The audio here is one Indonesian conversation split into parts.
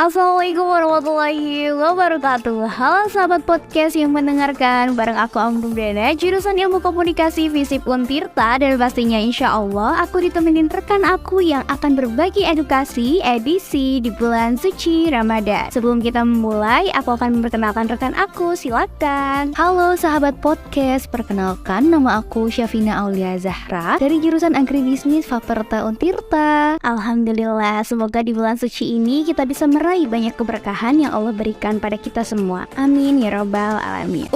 Assalamualaikum warahmatullahi wabarakatuh. Halo sahabat podcast yang mendengarkan bareng aku Dana, jurusan Ilmu Komunikasi FISIP Untirta. Dan pastinya insya Allah aku ditemenin rekan aku yang akan berbagi edukasi edisi di bulan suci Ramadan. Sebelum kita memulai, aku akan memperkenalkan rekan aku, silakan. Halo sahabat podcast, perkenalkan nama aku Syafina Aulia Zahra dari jurusan Agribisnis Faperta Untirta. Alhamdulillah, semoga di bulan suci ini kita bisa meraih banyak keberkahan yang Allah berikan pada kita semua. Amin ya robbal alamin.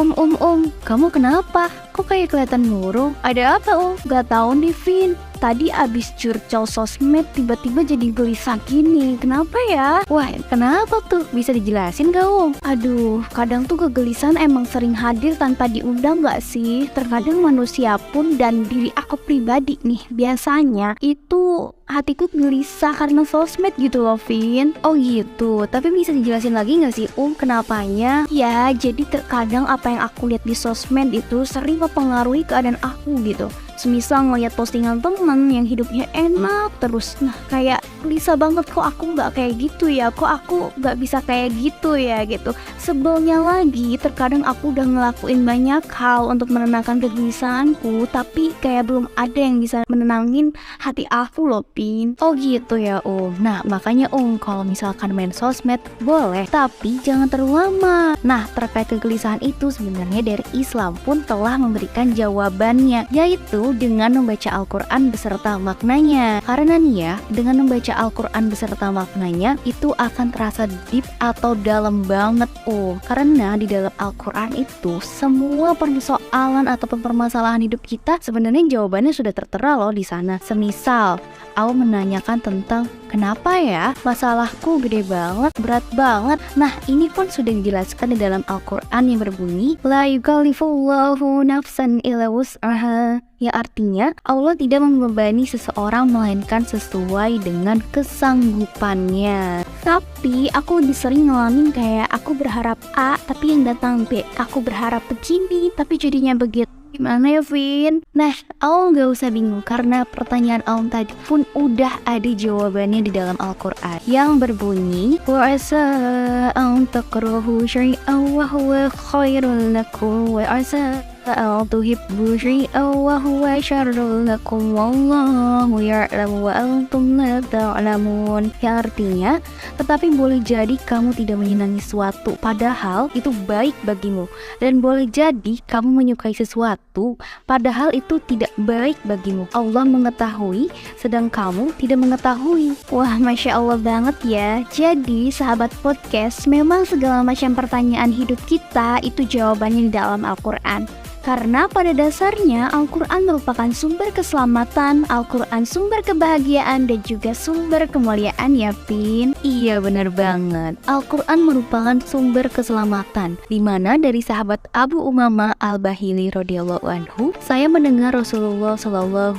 Kamu kenapa? Kok kayak kelihatan murung? Ada apa Gak tahu nih Vin. Tadi abis curcol sosmed tiba-tiba jadi gelisah gini. Kenapa ya? Wah, kenapa tuh? Bisa dijelasin gak Aduh, kadang tuh kegelisahan emang sering hadir tanpa diundang gak sih? Terkadang manusia pun dan diri aku pribadi nih, biasanya itu hatiku gelisah karena sosmed gitu loh Vin. Oh gitu, tapi bisa dijelasin lagi gak sih kenapanya? Ya, jadi terkadang apa yang aku lihat di sosmed itu sering mempengaruhi keadaan aku gitu. Semisal ngeliat postingan temen yang hidupnya enak terus, nah kayak gelisah banget, kok aku gak kayak gitu ya, kok aku gak bisa kayak gitu ya gitu. Sebelnya lagi, terkadang aku udah ngelakuin banyak hal untuk menenangkan kegelisahanku, tapi kayak belum ada yang bisa menenangin hati aku loh Pin. Oh gitu ya Nah makanya kalau misalkan main sosmed boleh, tapi jangan terlalu lama. Nah terkait kegelisahan itu sebenarnya dari Islam pun telah memberikan jawabannya, yaitu dengan membaca Al-Quran beserta maknanya. Karena nih ya, dengan membaca Al-Quran beserta maknanya itu akan terasa deep atau dalam banget karena di dalam Al-Quran itu semua persoalan atau permasalahan hidup kita sebenarnya jawabannya sudah tertera loh di sana. Semisal aku menanyakan tentang kenapa ya masalahku gede banget, berat banget. Nah ini pun sudah dijelaskan di dalam Al-Quran yang berbunyi La yukallifullahu nafsan illa wus'aha, ya artinya Allah tidak membebani seseorang melainkan sesuai dengan kesanggupannya. Tapi aku lebih sering ngalamin kayak aku berharap A tapi yang datang B, aku berharap begini tapi jadinya begitu. Gimana ya Vin? Nah, gak usah bingung karena pertanyaan tadi pun udah ada jawabannya di dalam Al-Quran yang berbunyi wa asa an takrahu syai'an wa huwa khairul lakum wa asa tuhibbu syai'an wa huwa syarrul lakum wallahu ya'lamu wa antum la ta'lamun. Yang artinya, tetapi boleh jadi kamu tidak menyenangi sesuatu padahal itu baik bagimu, dan boleh jadi kamu menyukai sesuatu padahal itu tidak baik bagimu. Allah mengetahui sedang kamu tidak mengetahui. Wah, Masya Allah banget ya. Jadi sahabat podcast, memang segala macam pertanyaan hidup kita itu jawabannya di dalam Al-Quran. Karena pada dasarnya Al-Quran merupakan sumber keselamatan, Al-Quran sumber kebahagiaan, dan juga sumber kemuliaan ya Pin. Iya benar banget, Al-Quran merupakan sumber keselamatan, dimana dari sahabat Abu Umamah Al-Bahili radhiyallahu anhu, saya mendengar Rasulullah SAW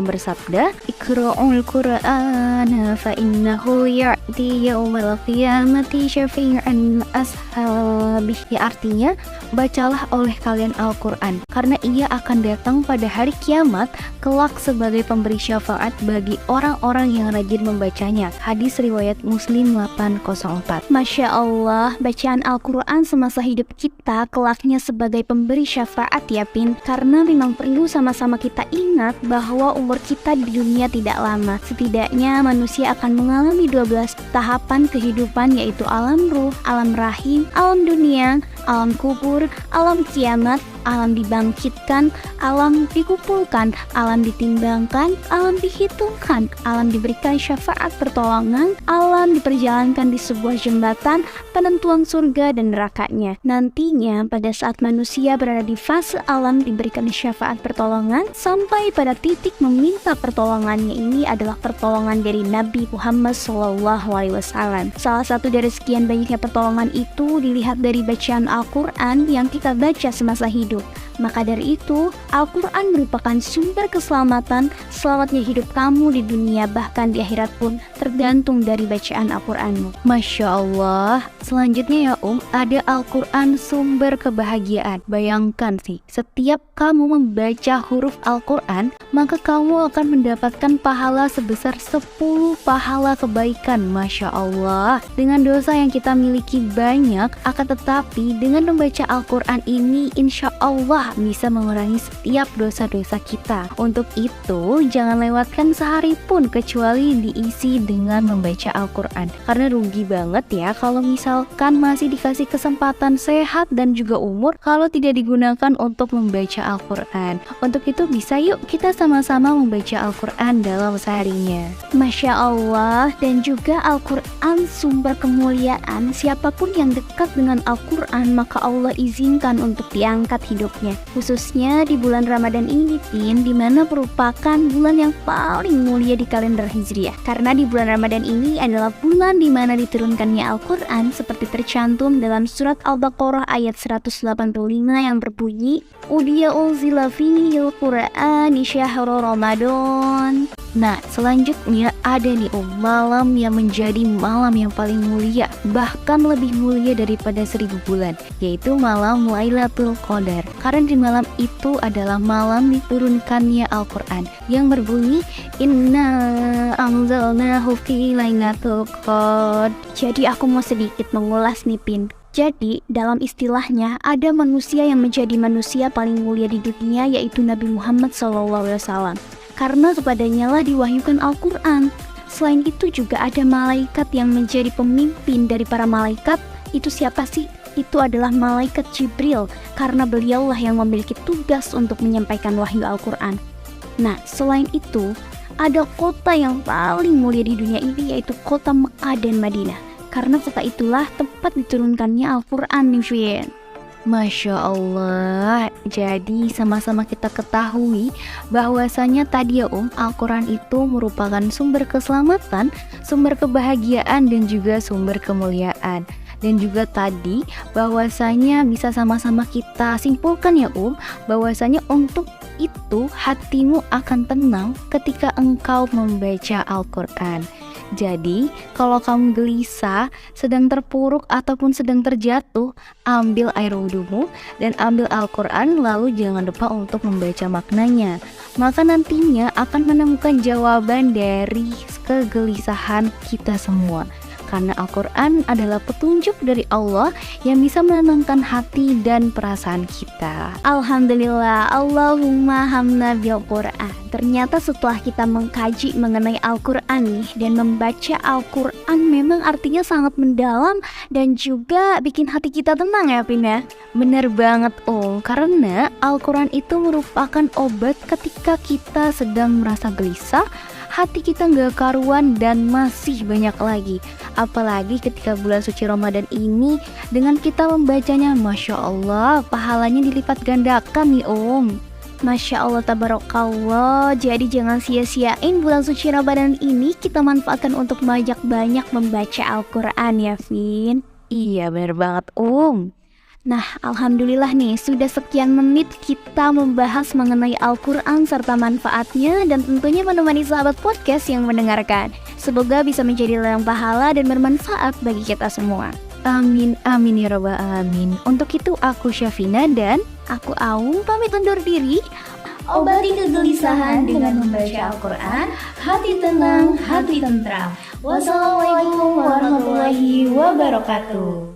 bersabda, Iqra'ul Qur'ana fa innahu ya'ti yawmal qiyamati syafi'an ashabih. Ya artinya, bacalah oleh kalian Al-Quran karena ia akan datang pada hari kiamat kelak sebagai pemberi syafaat bagi orang-orang yang rajin membacanya. Hadis riwayat Muslim 804. Masya Allah, bacaan Al-Quran semasa hidup kita kelaknya sebagai pemberi syafaat ya Pin. Karena memang perlu sama-sama kita ingat bahwa umur kita di dunia tidak lama. Setidaknya manusia akan mengalami 12 tahapan kehidupan, yaitu alam ruh, alam rahim, alam dunia, alam kubur, alam kiamat, alam dibangkitkan, alam dikumpulkan, alam ditimbangkan, alam dihitungkan, alam diberikan syafaat pertolongan, alam diperjalankan di sebuah jembatan, penentuan surga dan nerakanya. Nantinya pada saat manusia berada di fase alam diberikan syafaat pertolongan, sampai pada titik meminta pertolongannya ini adalah pertolongan dari Nabi Muhammad SAW. Salah satu dari sekian banyaknya pertolongan itu dilihat dari bacaan Al-Quran yang kita baca semasa hidup. Maka dari itu, Al-Quran merupakan sumber keselamatan. Selamatnya hidup kamu di dunia bahkan di akhirat pun tergantung dari bacaan Al-Quranmu. Masya Allah. Selanjutnya ya ada Al-Quran sumber kebahagiaan. Bayangkan sih, setiap kamu membaca huruf Al-Quran, maka kamu akan mendapatkan pahala sebesar 10 pahala kebaikan. Masya Allah. Dengan dosa yang kita miliki banyak, akan tetapi dengan membaca Al-Quran ini insya Allah bisa mengurangi setiap dosa-dosa kita. Untuk itu, jangan lewatkan sehari pun kecuali diisi dengan membaca Al-Quran. Karena rugi banget ya kalau misalkan masih dikasih kesempatan sehat dan juga umur kalau tidak digunakan untuk membaca Al-Quran. Untuk itu bisa yuk kita sama-sama membaca Al-Quran dalam seharinya. Masya Allah. Dan juga Al-Quran sumber kemuliaan. Siapapun yang dekat dengan Al-Quran maka Allah izinkan untuk diangkat hidupnya. Khususnya di bulan Ramadan ini, di mana merupakan bulan yang paling mulia di kalender Hijriah. Karena di bulan Ramadan ini adalah bulan di mana diturunkannya Al-Quran seperti tercantum dalam surat Al-Baqarah ayat 185 yang berbunyi, "Udiya unzila fihil Qur'an syahrul Ramadan." Nah, selanjutnya ada nih malam yang menjadi malam yang paling mulia, bahkan lebih mulia daripada 1000 bulan, yaitu malam Lailatul Qadar. Karena di malam itu adalah malam diturunkannya Al-Quran yang berbunyi, "Inna anzalnahu fi Lailatul Qadar." Jadi aku mau sedikit mengulas nih Pin. Jadi dalam istilahnya ada manusia yang menjadi manusia paling mulia di dunia, yaitu Nabi Muhammad SAW. Karena kepadanya lah diwahyukan Al-Quran. Selain itu juga ada malaikat yang menjadi pemimpin dari para malaikat. Itu siapa sih? Itu adalah malaikat Jibril, karena beliaulah yang memiliki tugas untuk menyampaikan wahyu Al-Quran. Nah, selain itu ada kota yang paling mulia di dunia ini, yaitu kota Mekah dan Madinah. Karena kota itulah tempat diturunkannya Al-Quran nih Vin. Masya Allah. Jadi sama-sama kita ketahui bahwasanya tadi ya Al-Quran itu merupakan sumber keselamatan, sumber kebahagiaan dan juga sumber kemuliaan. Dan juga tadi bahwasanya bisa sama-sama kita simpulkan ya bahwasanya untuk itu hatimu akan tenang ketika engkau membaca Al-Quran. Jadi, kalau kamu gelisah, sedang terpuruk ataupun sedang terjatuh, ambil air wudhumu dan ambil Al-Quran, lalu jangan lupa untuk membaca maknanya. Maka nantinya akan menemukan jawaban dari kegelisahan kita semua. Karena Al-Quran adalah petunjuk dari Allah yang bisa menenangkan hati dan perasaan kita. Alhamdulillah, Allahumma hamna bil Quran. Ternyata setelah kita mengkaji mengenai Al-Quran nih dan membaca Al-Quran memang artinya sangat mendalam dan juga bikin hati kita tenang ya Pin ya. Bener banget karena Al-Quran itu merupakan obat ketika kita sedang merasa gelisah, hati kita gak karuan dan masih banyak lagi. Apalagi ketika bulan suci Ramadan ini dengan kita membacanya, Masya Allah, pahalanya dilipat gandakan nih Masya Allah, tabarakallah. Jadi jangan sia-siain bulan suci Ramadan ini, kita manfaatkan untuk banyak-banyak membaca Al-Quran ya Vin. Iya bener banget Nah, alhamdulillah nih, sudah sekian menit kita membahas mengenai Al-Quran serta manfaatnya dan tentunya menemani sahabat podcast yang mendengarkan. Semoga bisa menjadi ladang pahala dan bermanfaat bagi kita semua. Amin, amin ya rabbal alamin. Untuk itu aku Syafina dan aku Aung pamit undur diri. Obati kegelisahan dengan membaca Al-Quran, hati tenang, hati tentram. Wassalamualaikum warahmatullahi wabarakatuh.